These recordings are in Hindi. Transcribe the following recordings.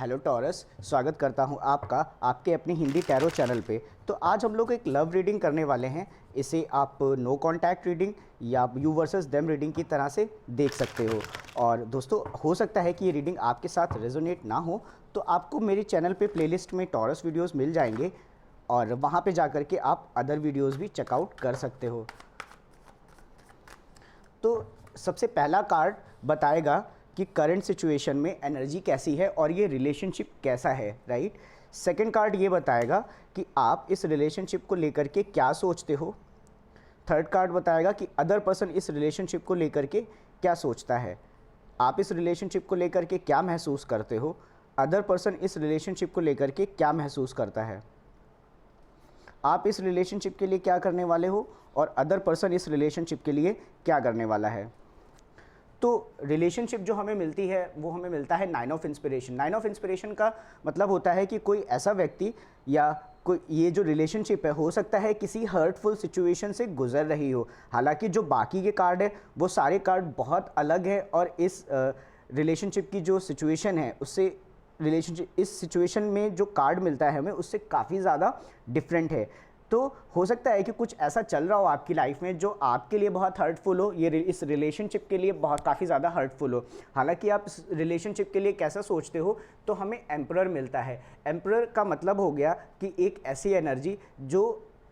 हेलो टॉरस, स्वागत करता हूं आपका आपके अपने हिंदी टैरो चैनल पे। तो आज हम लोग एक लव रीडिंग करने वाले हैं। इसे आप नो कांटेक्ट रीडिंग या यू वर्सेस देम रीडिंग की तरह से देख सकते हो। और दोस्तों, हो सकता है कि ये रीडिंग आपके साथ रेजोनेट ना हो, तो आपको मेरे चैनल पे प्लेलिस्ट में टॉरस वीडियोज़ मिल जाएंगे और वहाँ पर जा कर के आप अदर वीडियोज़ भी चेकआउट कर सकते हो। तो सबसे पहला कार्ड बताएगा कि करंट सिचुएशन में एनर्जी कैसी है और ये रिलेशनशिप कैसा है, राइट। सेकंड कार्ड ये बताएगा कि आप इस रिलेशनशिप को लेकर के क्या सोचते हो। थर्ड कार्ड बताएगा कि अदर पर्सन इस रिलेशनशिप को लेकर के क्या सोचता है। आप इस रिलेशनशिप को लेकर के क्या महसूस करते हो, अदर पर्सन इस रिलेशनशिप को लेकर के क्या महसूस करता है। आप इस रिलेशनशिप के लिए क्या करने वाले हो और अदर पर्सन इस रिलेशनशिप के लिए क्या करने वाला है। तो रिलेशनशिप जो हमें मिलती है वो हमें मिलता है 9 ऑफ इंस्पिरेशन। 9 ऑफ इंस्पिरेशन का मतलब होता है कि कोई ऐसा व्यक्ति या कोई ये जो रिलेशनशिप है हो सकता है किसी हर्टफुल सिचुएशन से गुजर रही हो। हालांकि जो बाकी के कार्ड है वो सारे कार्ड बहुत अलग है और इस रिलेशनशिप की जो सिचुएशन है उससे रिलेशनशिप इस सिचुएशन में जो कार्ड मिलता है हमें उससे काफ़ी ज़्यादा डिफरेंट है। तो हो सकता है कि कुछ ऐसा चल रहा हो आपकी लाइफ में जो आपके लिए बहुत हर्टफुल हो, ये इस रिलेशनशिप के लिए बहुत काफ़ी ज़्यादा हर्टफुल हो। हालांकि आप इस रिलेशनशिप के लिए कैसा सोचते हो, तो हमें एम्परर मिलता है। एम्परर का मतलब हो गया कि एक ऐसी एनर्जी जो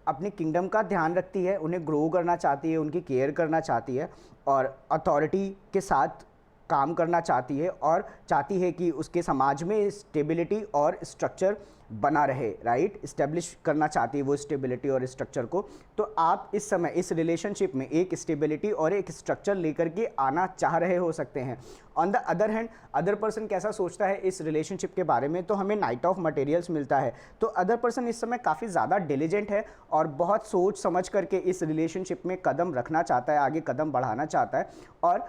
अपने किंगडम का ध्यान रखती है, उन्हें ग्रो करना चाहती है, उनकी केयर करना चाहती है और अथॉरिटी के साथ काम करना चाहती है और चाहती है कि उसके समाज में स्टेबिलिटी और स्ट्रक्चर बना रहे, राइट। इस्टेब्लिश करना चाहती है वो स्टेबिलिटी और स्ट्रक्चर को। तो आप इस समय इस रिलेशनशिप में एक स्टेबिलिटी और एक स्ट्रक्चर लेकर के आना चाह रहे हो सकते हैं। On the other hand other person कैसा सोचता है इस रिलेशनशिप के बारे में, तो हमें नाइट ऑफ मटेरियल्स मिलता है। तो अदर पर्सन इस समय काफ़ी ज़्यादा डिलीजेंट है और बहुत सोच समझ करके इस रिलेशनशिप में कदम रखना चाहता है, आगे कदम बढ़ाना चाहता है। और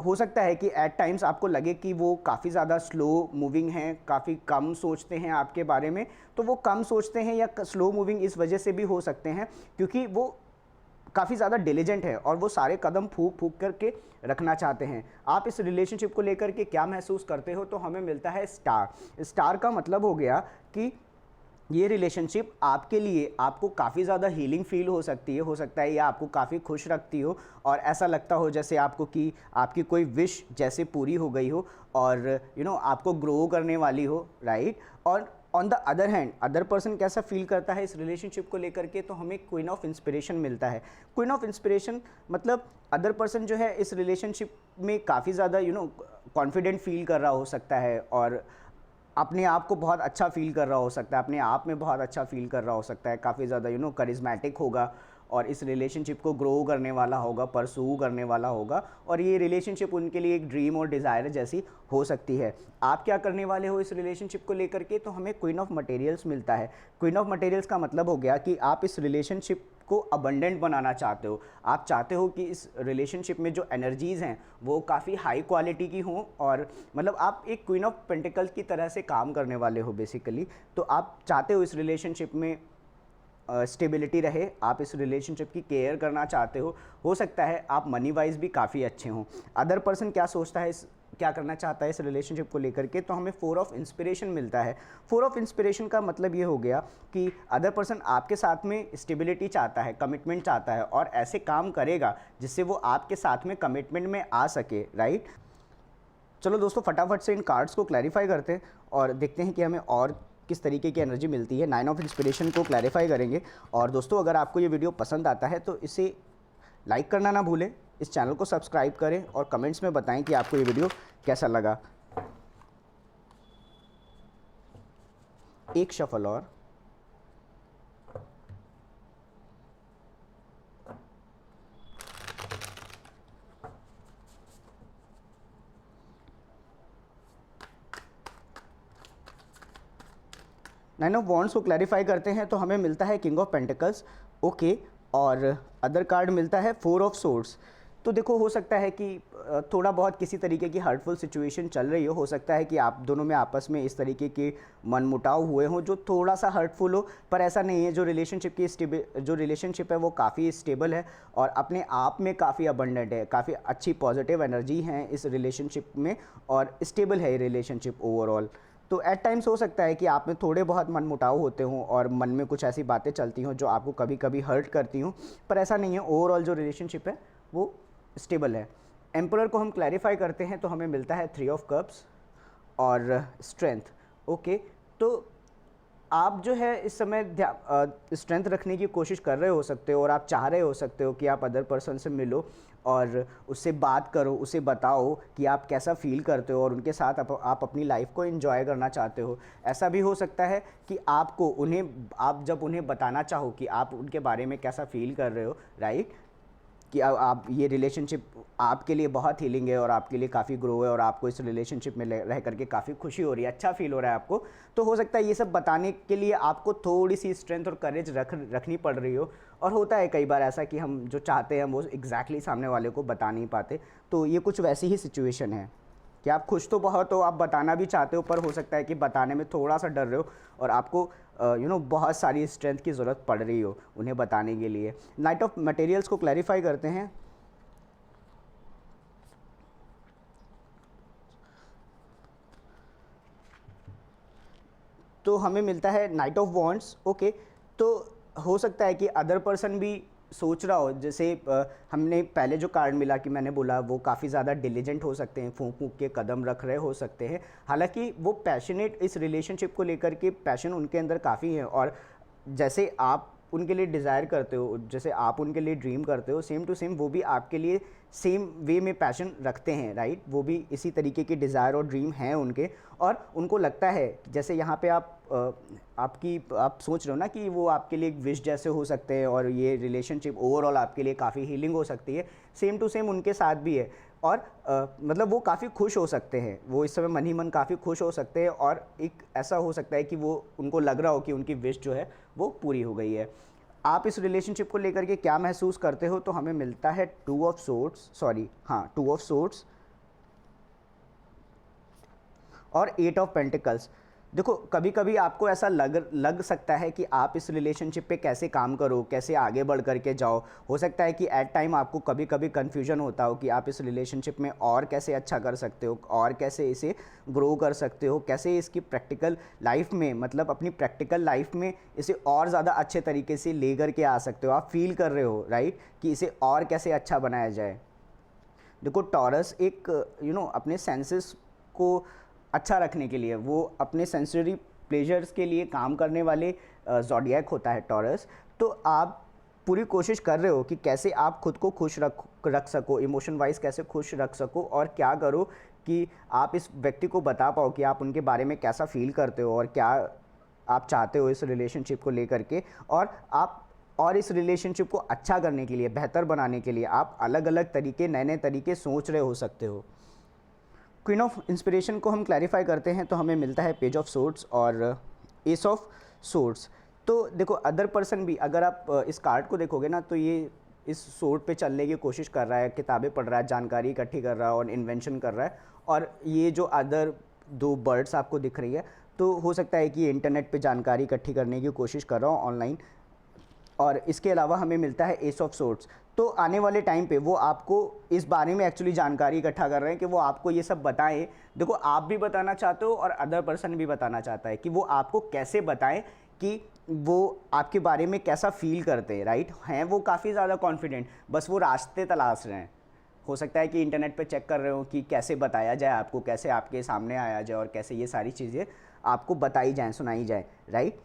हो सकता है कि एट टाइम्स आपको लगे कि वो काफ़ी ज़्यादा स्लो मूविंग हैं, काफ़ी कम सोचते हैं आपके बारे में। तो वो कम सोचते हैं या स्लो मूविंग इस वजह से भी हो सकते हैं क्योंकि वो काफ़ी ज़्यादा डिलीजेंट है और वो सारे कदम फूक फूक करके रखना चाहते हैं। आप इस रिलेशनशिप को लेकर के क्या महसूस करते हो, तो हमें मिलता है स्टार। स्टार का मतलब हो गया कि ये रिलेशनशिप आपके लिए आपको काफ़ी ज़्यादा हीलिंग फील हो सकती है, हो सकता है या आपको काफ़ी खुश रखती हो और ऐसा लगता हो जैसे आपको कि आपकी कोई विश जैसे पूरी हो गई हो और आपको ग्रो करने वाली हो, राइट। और on the other hand other person कैसा फील करता है इस रिलेशनशिप को लेकर के, तो हमें क्वीन ऑफ इंस्पिरेशन मिलता है। क्वीन ऑफ इंस्पिरेशन मतलब अदर पर्सन जो है इस रिलेशनशिप में काफ़ी ज़्यादा कॉन्फिडेंट फील कर रहा हो सकता है और अपने आप को बहुत अच्छा फील कर रहा हो सकता है, अपने आप में बहुत अच्छा फील कर रहा हो सकता है, काफ़ी ज़्यादा करिश्मेटिक होगा और इस रिलेशनशिप को ग्रो करने वाला होगा, परसू करने वाला होगा और ये रिलेशनशिप उनके लिए एक ड्रीम और डिज़ायर जैसी हो सकती है। आप क्या करने वाले हो इस रिलेशनशिप को लेकर के, तो हमें क्वीन ऑफ मटेरियल्स मिलता है। क्वीन ऑफ मटेरियल्स का मतलब हो गया कि आप इस रिलेशनशिप को अबंडेंट बनाना चाहते हो। आप चाहते हो कि इस रिलेशनशिप में जो एनर्जीज़ हैं वो काफ़ी हाई क्वालिटी की हों और मतलब आप एक क्वीन ऑफ पेंटिकल्स की तरह से काम करने वाले हो बेसिकली। तो आप चाहते हो इस रिलेशनशिप में स्टेबिलिटी रहे, आप इस रिलेशनशिप की केयर करना चाहते हो सकता है आप मनी वाइज भी काफ़ी अच्छे हों। अदर पर्सन क्या सोचता है क्या करना चाहता है इस रिलेशनशिप को लेकर के, तो हमें 4 ऑफ इंस्पिरेशन मिलता है। 4 ऑफ इंस्पिरेशन का मतलब ये हो गया कि अदर पर्सन आपके साथ में स्टेबिलिटी चाहता है, कमिटमेंट चाहता है और ऐसे काम करेगा जिससे वो आपके साथ में कमिटमेंट में आ सके, राइट। चलो दोस्तों, फटाफट से इन कार्ड्स को क्लैरिफाई करते हैं और देखते हैं कि हमें और किस तरीके की एनर्जी मिलती है। 9 ऑफ इंस्पिरेशन को क्लैरिफाई करेंगे। और दोस्तों, अगर आपको ये वीडियो पसंद आता है तो इसे लाइक करना ना भूलें, इस चैनल को सब्सक्राइब करें और कमेंट्स में बताएं कि आपको ये वीडियो कैसा लगा। एक शफल और नाइन ऑफ वॉन्ड्स को क्लैरिफाई करते हैं तो हमें मिलता है किंग ऑफ पेंटिकल्स, ओके। और अदर कार्ड मिलता है 4 ऑफ सोर्ड्स। तो देखो, हो सकता है कि थोड़ा बहुत किसी तरीके की हर्टफुल सिचुएशन चल रही हो सकता है कि आप दोनों में आपस में इस तरीके के मनमुटाव हुए हों जो थोड़ा सा हर्टफुल हो, पर ऐसा नहीं है। जो रिलेशनशिप है वो काफ़ी स्टेबल है और अपने आप में काफ़ी अबंडेंट है, काफ़ी अच्छी पॉजिटिव एनर्जी है इस रिलेशनशिप में और स्टेबल है ये रिलेशनशिप ओवरऑल। तो एट टाइम्स हो सकता है कि आप में थोड़े बहुत मनमुटाव होते हों और मन में कुछ ऐसी बातें चलती हों जो आपको कभी कभी हर्ट करती हों, पर ऐसा नहीं है। ओवरऑल जो रिलेशनशिप है वो स्टेबल है। एम्परर को हम क्लैरिफाई करते हैं तो हमें मिलता है 3 ऑफ कप्स और स्ट्रेंथ। ओके, तो आप जो है इस समय स्ट्रेंथ रखने की कोशिश कर रहे हो सकते हो और आप चाह रहे हो सकते हो कि आप अदर पर्सन से मिलो और उससे बात करो, उसे बताओ कि आप कैसा फील करते हो और उनके साथ आप अपनी लाइफ को एंजॉय करना चाहते हो। ऐसा भी हो सकता है कि आप जब उन्हें बताना चाहो कि आप उनके बारे में कैसा फील कर रहे हो, राइट, कि आप ये रिलेशनशिप आपके लिए बहुत हीलिंग है और आपके लिए काफ़ी ग्रो है और आपको इस रिलेशनशिप में रह करके काफ़ी खुशी हो रही है, अच्छा फील हो रहा है आपको, तो हो सकता है ये सब बताने के लिए आपको थोड़ी सी स्ट्रेंथ और करेज रखनी पड़ रही हो। और होता है कई बार ऐसा कि हम जो चाहते हैं वो एग्जैक्टली सामने वाले को बता नहीं पाते, तो ये कुछ वैसी ही सिचुएशन है कि आप खुश तो बहुत हो, आप बताना भी चाहते हो, पर हो सकता है कि बताने में थोड़ा सा डर रहे हो और आपको बहुत सारी स्ट्रेंथ की ज़रूरत पड़ रही हो उन्हें बताने के लिए। नाइट ऑफ मटेरियल्स को क्लैरिफाई करते हैं। तो हमें मिलता है नाइट ऑफ वॉन्ड्स। ओके, तो हो सकता है कि अदर पर्सन भी सोच रहा हो, जैसे हमने पहले जो कार्ड मिला कि मैंने बोला वो काफ़ी ज़्यादा डिलीजेंट हो सकते हैं, फूंक फूंक के कदम रख रहे हो सकते हैं, हालांकि वो पैशनेट इस रिलेशनशिप को लेकर के पैशन उनके अंदर काफ़ी है और जैसे आप उनके लिए डिज़ायर करते हो, जैसे आप उनके लिए ड्रीम करते हो, सेम टू सेम वो भी आपके लिए सेम वे में पैशन रखते हैं, राइट। वो भी इसी तरीके के डिज़ायर और ड्रीम हैं उनके और उनको लगता है जैसे यहाँ पे आप सोच रहे हो ना कि वो आपके लिए एक विश जैसे हो सकते हैं और ये रिलेशनशिप ओवरऑल आपके लिए काफ़ी हीलिंग हो सकती है, सेम टू सेम उनके साथ भी है। और मतलब वो काफ़ी खुश हो सकते हैं, वो इस समय मन ही मन काफ़ी खुश हो सकते हैं और एक ऐसा हो सकता है कि वो उनको लग रहा हो कि उनकी विश जो है वो पूरी हो गई है। आप इस रिलेशनशिप को लेकर के क्या महसूस करते हो, तो हमें मिलता है 2 ऑफ सोर्ड्स और 8 ऑफ पेंटिकल्स। देखो कभी कभी आपको ऐसा लग सकता है कि आप इस रिलेशनशिप पे कैसे काम करो, कैसे आगे बढ़ करके जाओ। हो सकता है कि एट टाइम आपको कभी कभी कन्फ्यूजन होता हो कि आप इस रिलेशनशिप में और कैसे अच्छा कर सकते हो और कैसे इसे ग्रो कर सकते हो, कैसे इसकी प्रैक्टिकल लाइफ में, मतलब अपनी प्रैक्टिकल लाइफ में इसे और ज़्यादा अच्छे तरीके से ले करके आ सकते हो। आप फील कर रहे हो, राइट, कि इसे और कैसे अच्छा बनाया जाए। देखो टॉरस एक अपने सेंसेस को अच्छा रखने के लिए, वो अपने सेंसरी प्लेजर्स के लिए काम करने वाले ज़ोडिएक होता है टॉरस। तो आप पूरी कोशिश कर रहे हो कि कैसे आप खुद को खुश रख सको, इमोशन वाइज कैसे खुश रख सको और क्या करो कि आप इस व्यक्ति को बता पाओ कि आप उनके बारे में कैसा फील करते हो और क्या आप चाहते हो इस रिलेशनशिप को लेकर के। और इस रिलेशनशिप को अच्छा करने के लिए, बेहतर बनाने के लिए आप अलग अलग तरीके, नए नए तरीके सोच रहे हो सकते हो। क्वीन ऑफ इंस्पिरेशन को हम क्लैरिफाई करते हैं तो हमें मिलता है पेज ऑफ सोर्ड्स और एस ऑफ सोर्ड्स। तो देखो अदर पर्सन भी, अगर आप इस कार्ड को देखोगे ना, तो ये इस सोर्ड पे चलने की कोशिश कर रहा है, किताबें पढ़ रहा है, जानकारी इकट्ठी कर रहा है और इन्वेंशन कर रहा है। और ये जो अदर 2 बर्ड्स आपको दिख रही है, तो हो सकता है कि इंटरनेट पे जानकारी इकट्ठी करने की कोशिश कर रहा हो ऑनलाइन। और इसके अलावा हमें मिलता है एस ऑफ सोर्ड्स। तो आने वाले टाइम पे वो आपको इस बारे में एक्चुअली जानकारी इकट्ठा कर रहे हैं कि वो आपको ये सब बताएं। देखो आप भी बताना चाहते हो और अदर पर्सन भी बताना चाहता है कि वो आपको कैसे बताएं कि वो आपके बारे में कैसा फील करते हैं, राइट। हैं वो काफ़ी ज़्यादा कॉन्फिडेंट, बस वो रास्ते तलाश रहे हैं। हो सकता है कि इंटरनेट पे चेक कर रहे हो कि कैसे बताया जाए आपको, कैसे आपके सामने आया जाए और कैसे ये सारी चीज़ें आपको बताई जाएँ, सुनाई जाए, राइट।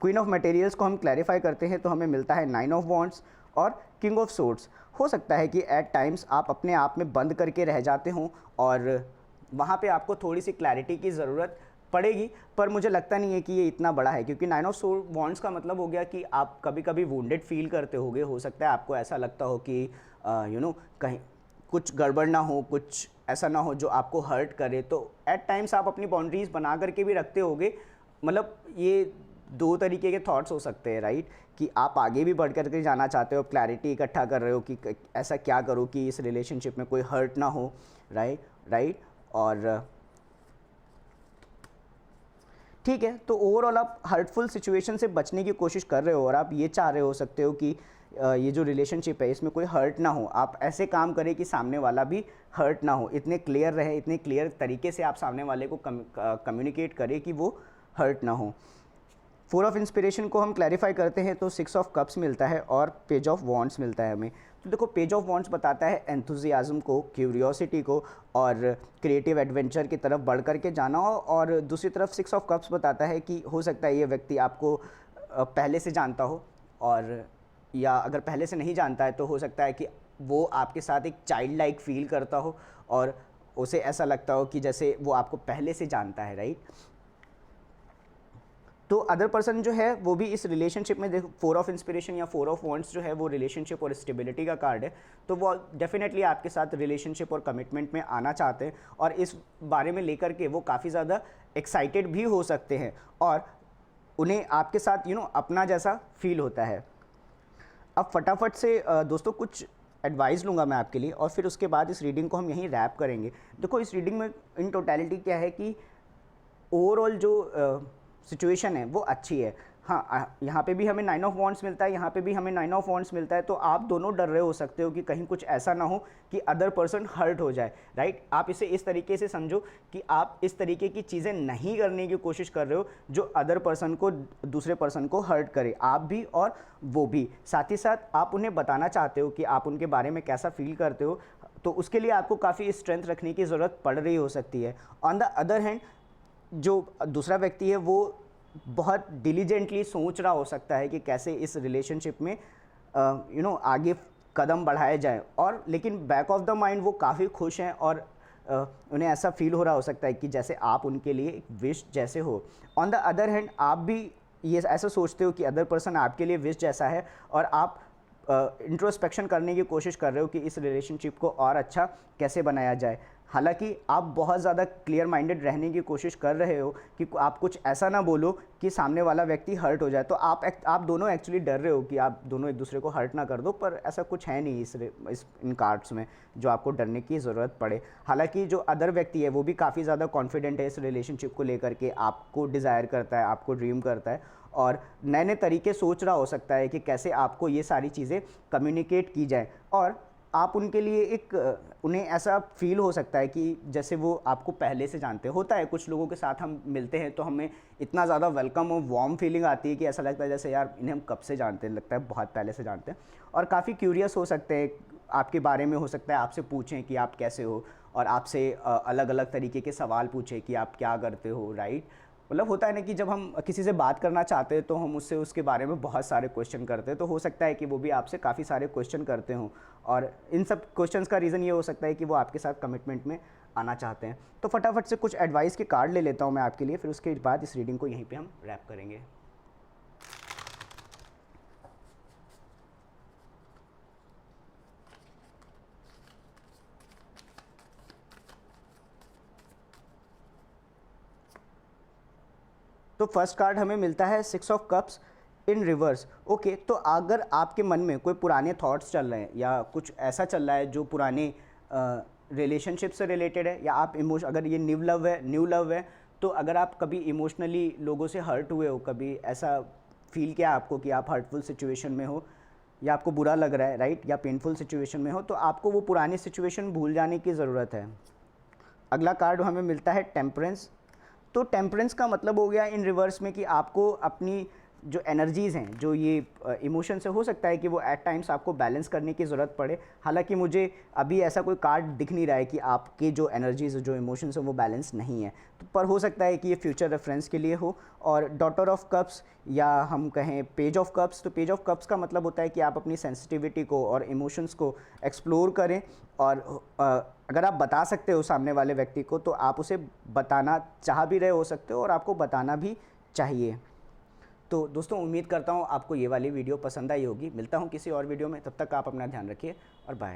क्वीन ऑफ मटेरियल्स को हम क्लैरिफाई करते हैं तो हमें मिलता है 9 ऑफ वॉन्ड्स और किंग ऑफ सोर्ड्स। हो सकता है कि एट टाइम्स आप अपने आप में बंद करके रह जाते हों और वहाँ पे आपको थोड़ी सी क्लैरिटी की ज़रूरत पड़ेगी, पर मुझे लगता नहीं है कि ये इतना बड़ा है, क्योंकि 9 ऑफ वॉन्ड्स का मतलब हो गया कि आप कभी कभी वुंडेड फील करते होगे। हो सकता है आपको ऐसा लगता हो कि कहीं कुछ गड़बड़ ना हो, कुछ ऐसा ना हो जो आपको हर्ट करे, तो एट टाइम्स आप अपनी बाउंड्रीज बना करके भी रखते होगे। मतलब ये 2 तरीके के थॉट्स हो सकते हैं, राइट, कि आप आगे भी बढ़ करके जाना चाहते हो, क्लैरिटी इकट्ठा कर रहे हो कि ऐसा क्या करो कि इस रिलेशनशिप में कोई हर्ट ना हो, राइट। और ठीक है, तो ओवरऑल आप हर्टफुल सिचुएशन से बचने की कोशिश कर रहे हो और आप ये चाह रहे हो सकते हो कि ये जो रिलेशनशिप है इसमें कोई हर्ट ना हो, आप ऐसे काम करें कि सामने वाला भी हर्ट ना हो, इतने क्लियर रहे, इतने क्लियर तरीके से आप सामने वाले को कम्युनिकेट करें कि वो हर्ट ना हो। 4 ऑफ इंस्पिरेशन को हम क्लैरिफाई करते हैं तो 6 ऑफ कप्स मिलता है और पेज ऑफ वॉन्ड्स मिलता है हमें। तो देखो पेज ऑफ वॉन्ड्स बताता है एंथुजियाज्म को, क्यूरियोसिटी को और क्रिएटिव एडवेंचर की तरफ बढ़ कर के जाना हो, और दूसरी तरफ 6 ऑफ कप्स बताता है कि हो सकता है ये व्यक्ति आपको पहले से जानता हो, और या अगर पहले से नहीं जानता है तो हो सकता है कि वो आपके साथ एक चाइल्ड लाइक फील करता हो और उसे ऐसा लगता हो कि जैसे वो आपको पहले से जानता है, राइट। तो अदर पर्सन जो है वो भी इस रिलेशनशिप में, देखो 4 ऑफ इंस्पिरेशन या 4 ऑफ वॉन्ट्स जो है वो रिलेशनशिप और स्टेबिलिटी का कार्ड है, तो वो डेफिनेटली आपके साथ रिलेशनशिप और कमिटमेंट में आना चाहते हैं और इस बारे में लेकर के वो काफ़ी ज़्यादा एक्साइटेड भी हो सकते हैं और उन्हें आपके साथ अपना जैसा फील होता है। अब फटाफट से दोस्तों कुछ एडवाइस लूँगा मैं आपके लिए और फिर उसके बाद इस रीडिंग को हम यहीं रैप करेंगे। देखो इस रीडिंग में इन टोटलिटी क्या है कि ओवरऑल जो सिचुएशन है वो अच्छी है। हाँ, यहाँ पे भी हमें 9 ऑफ वॉन्ड्स मिलता है, यहाँ पे भी हमें 9 ऑफ वॉन्ड्स मिलता है, तो आप दोनों डर रहे हो सकते हो कि कहीं कुछ ऐसा ना हो कि अदर पर्सन हर्ट हो जाए, राइट। आप इसे इस तरीके से समझो कि आप इस तरीके की चीज़ें नहीं करने की कोशिश कर रहे हो जो अदर पर्सन को, दूसरे पर्सन को हर्ट करे, आप भी और वो भी। साथ ही साथ आप उन्हें बताना चाहते हो कि आप उनके बारे में कैसा फील करते हो, तो उसके लिए आपको काफ़ी स्ट्रेंथ रखने की ज़रूरत पड़ रही हो सकती है। ऑन द अदर हैंड जो दूसरा व्यक्ति है वो बहुत डिलीजेंटली सोच रहा हो सकता है कि कैसे इस रिलेशनशिप में आगे कदम बढ़ाए जाए, और लेकिन बैक ऑफ द माइंड वो काफ़ी खुश हैं और उन्हें ऐसा फील हो रहा हो सकता है कि जैसे आप उनके लिए एक विश जैसे हो। ऑन द अदर हैंड आप भी ये ऐसा सोचते हो कि अदर पर्सन आपके लिए विश जैसा है और आप इंट्रोस्पेक्शन करने की कोशिश कर रहे हो कि इस रिलेशनशिप को और अच्छा कैसे बनाया जाए। हालांकि आप बहुत ज़्यादा क्लियर माइंडेड रहने की कोशिश कर रहे हो कि आप कुछ ऐसा ना बोलो कि सामने वाला व्यक्ति हर्ट हो जाए, तो आप दोनों एक्चुअली डर रहे हो कि आप दोनों एक दूसरे को हर्ट ना कर दो, पर ऐसा कुछ है नहीं इन कार्ड्स में जो आपको डरने की ज़रूरत पड़े। हालांकि जो अदर व्यक्ति है वो भी काफ़ी ज़्यादा कॉन्फिडेंट है इस रिलेशनशिप को लेकर के, आपको डिज़ायर करता है, आपको ड्रीम करता है और नए नए तरीके सोच रहा हो सकता है कि कैसे आपको ये सारी चीज़ें कम्युनिकेट की जाए, और आप उनके लिए उन्हें ऐसा फील हो सकता है कि जैसे वो आपको पहले से जानते होता है। कुछ लोगों के साथ हम मिलते हैं तो हमें इतना ज़्यादा वेलकम और वार्म फीलिंग आती है कि ऐसा लगता है जैसे यार इन्हें हम कब से जानते हैं, लगता है बहुत पहले से जानते हैं, और काफ़ी क्यूरियस हो सकते हैं आपके बारे में, हो सकता है आपसे पूछें कि आप कैसे हो और आपसे अलग अलग तरीके के सवाल पूछें कि आप क्या करते हो, राइट। मतलब होता है ना कि जब हम किसी से बात करना चाहते हैं तो हम उससे उसके बारे में बहुत सारे क्वेश्चन करते हैं, तो हो सकता है कि वो भी आपसे काफ़ी सारे क्वेश्चन करते हों, और इन सब क्वेश्चंस का रीज़न ये हो सकता है कि वो आपके साथ कमिटमेंट में आना चाहते हैं। तो फटाफट से कुछ एडवाइस के कार्ड ले लेता हूँ मैं आपके लिए, फिर उसके बाद इस रीडिंग को यहीं पर हम रैप करेंगे। तो फर्स्ट कार्ड हमें मिलता है 6 of cups in reverse. Okay, तो अगर आपके मन में कोई पुराने थॉट्स चल रहे हैं या कुछ ऐसा चल रहा है जो पुराने रिलेशनशिप से रिलेटेड है, या आप अगर ये न्यू लव है, तो अगर आप कभी इमोशनली लोगों से हर्ट हुए हो, कभी ऐसा फील किया आपको कि आप हर्टफुल सिचुएशन में हो या आपको बुरा लग रहा है, राइट, या पेनफुल सिचुएशन में हो, तो आपको वो पुरानी सिचुएशन भूल जाने की ज़रूरत है। अगला कार्ड हमें मिलता है टेम्परेंस। तो टेम्परेंस का मतलब हो गया इन रिवर्स में कि आपको अपनी जो एनर्जीज़ हैं, जो ये इमोशन से हो सकता है कि वो एट टाइम्स आपको बैलेंस करने की ज़रूरत पड़े। हालांकि मुझे अभी ऐसा कोई कार्ड दिख नहीं रहा है कि आपके जो एनर्जीज़, जो इमोशंस हैं वो बैलेंस नहीं है, तो पर हो सकता है कि ये फ्यूचर रेफरेंस के लिए हो। और डॉटर ऑफ कप्स या हम कहें पेज ऑफ कप्स, तो पेज ऑफ कप्स का मतलब होता है कि आप अपनी सेंसिटिविटी को और इमोशंस को एक्सप्लोर करें, और अगर आप बता सकते हो सामने वाले व्यक्ति को तो आप उसे बताना चाह भी रहे हो सकते हो और आपको बताना भी चाहिए। तो दोस्तों उम्मीद करता हूँ आपको ये वाली वीडियो पसंद आई होगी। मिलता हूँ किसी और वीडियो में, तब तक आप अपना ध्यान रखिए और बाय।